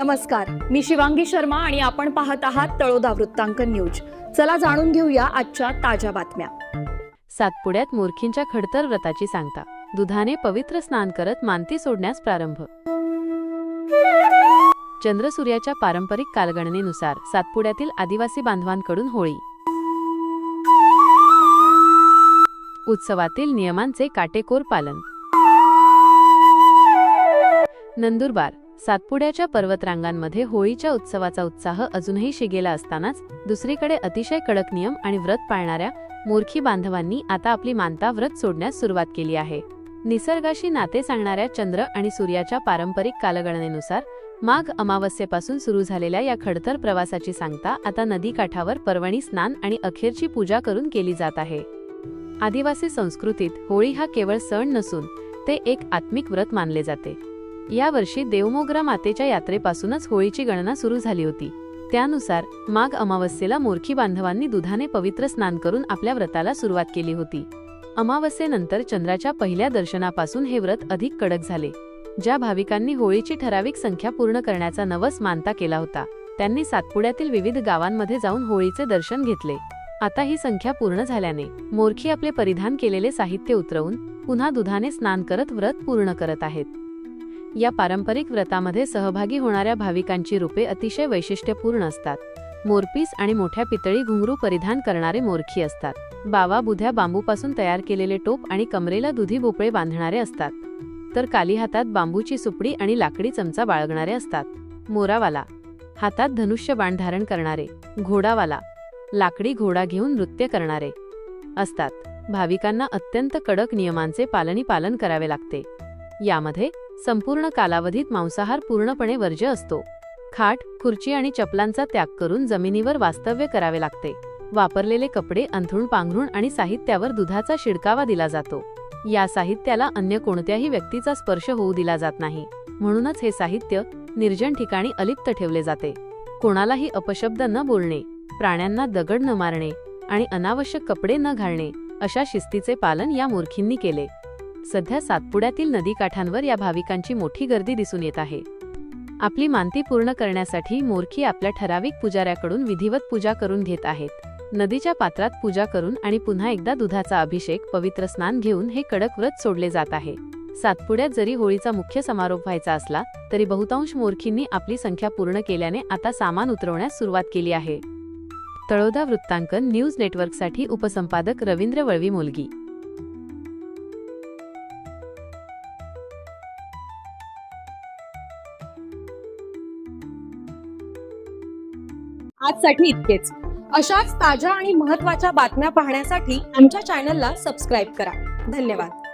नमस्कार, मी शिवांगी शर्मा आणि आपण पाहत आहात तळोदा वृत्तांकन न्यूज। चला जाणून घेऊया आजच्या ताज्या बातम्या। सातपुड्यात मोरखींच्या खडतर व्रताची सांगता, दुधाने पवित्र स्नान करत मानती सोडण्यास प्रारंभ। चंद्रसूर्याच्या पारंपरिक कालगणनेनुसार सातपुड्यातील आदिवासी बांधवांकडून होळी उत्सवातील नियमांचे काटेकोर पालन। नंदुरबार सातपुड्याच्या पर्वतरांगांमध्ये होळीच्या उत्सवाचा उत्साह अजूनही शिगेला असतानाच दुसरीकडे अतिशय कडक नियम आणि व्रत पाळणाऱ्या मोरखी बांधवांनी आता आपली मानता व्रत सोडण्यास सुरुवात केली आहे। निसर्गाशी नाते सांगणाऱ्या चंद्र आणि सूर्याच्या पारंपरिक कालगणनेनुसार माघ अमावस्येपासून सुरू झालेल्या या खडतर प्रवासाची सांगता आता नदीकाठावर पर्वणी स्नान आणि अखेरची पूजा करून केली जात आहे। आदिवासी संस्कृतीत होळी हा केवळ सण नसून ते एक आत्मिक व्रत मानले जाते। या वर्षी देवमोगरा मातेच्या यात्रेपासूनच होळीची गणना सुरू झाली होती। त्यानुसार माघ अमावस्येला मोरखी बांधवांनी दुधाने पवित्र स्नान करून आपल्या व्रताला सुरुवात केली होती। अमावस्येनंतर चंद्राच्या पहिल्या दर्शनापासून हे व्रत अधिक कडक झाले। ज्या भाविकांनी होळीची ठराविक संख्या पूर्ण करण्याचा नवस मानता केला होता, त्यांनी सातपुड्यातील विविध गावांमध्ये जाऊन होळीचे दर्शन घेतले। आता ही संख्या पूर्ण झाल्याने मोरखी आपले परिधान केलेले साहित्य उतरवून पुन्हा दुधाने स्नान करत व्रत पूर्ण करत आहेत। या पारंपरिक व्रतामध्ये सहभागी होणाऱ्या भाविकांची रूपे अतिशय वैशिष्ट्यपूर्ण असतात। मोरपीस आणि मोठ्या पितळी घुंगरू परिधान करणारे मोरखी असतात। बावा बुध्या बांबूपासून तयार केलेले टोप आणि कमरेला दुधी भोपळे बांधणारे असतात, तर काली हातात बांबूची सुपडी आणि लाकडी चमचा बाळगणारे असतात। मोरावाला हातात धनुष्य बाण धारण करणारे, घोडावाला लाकडी घोडा घेऊन नृत्य करणारे असतात। भाविकांना अत्यंत कडक नियमांचे पालन करावे लागते। यामध्ये संपूर्ण कालावधीत मांसाहार पूर्णपणे वर्ज्य असतो। खाट, खुर्ची आणि चपलांचा त्याग करून जमिनीवर वास्तव्य करावे लागते। वापरलेले कपडे अंथरूण पांघरूण आणि साहित्यावर दुधाचा शिडकावा दिला जातो। या साहित्याला अन्य कोणत्याही व्यक्तीचा स्पर्श होऊ दिला जात नाही, म्हणूनच हे साहित्य निर्जन ठिकाणी अलिप्त ठेवले जाते। कोणालाही अपशब्द न बोलणे, प्राण्यांना दगड न मारणे आणि अनावश्यक कपडे न घालणे अशा शिस्तीचे पालन या मोरखींनी केले। सध्या सातपुड्यातील नदीकाठांवर या भाविकांची मोठी गर्दी दिसून येत आहे। आपली मानती पूर्ण करण्यासाठी मोरखी आपल्या ठराविक पुजाऱ्याकडून विधिवत पूजा करून घेत आहेत। नदीच्या पात्रात पूजा करून आणि पुन्हा एकदा दुधाचा अभिषेक, पवित्र स्नान घेऊन हे कडक व्रत सोडले जात आहे। सातपुड्यात जरी होळीचा मुख्य समारोप व्हायचा असला तरी बहुतांश मोरखींनी आपली संख्या पूर्ण केल्याने आता सामान उतरवण्यास सुरुवात केली आहे। तळोदा वृत्तांकन न्यूज नेटवर्कसाठी उपसंपादक रवींद्र वळवी मोलगी। आजसाठी इतकेच। अशाच ताज्या आणि महत्त्वाच्या बातम्या पाहण्यासाठी आमच्या चॅनलला सबस्क्राइब करा। धन्यवाद।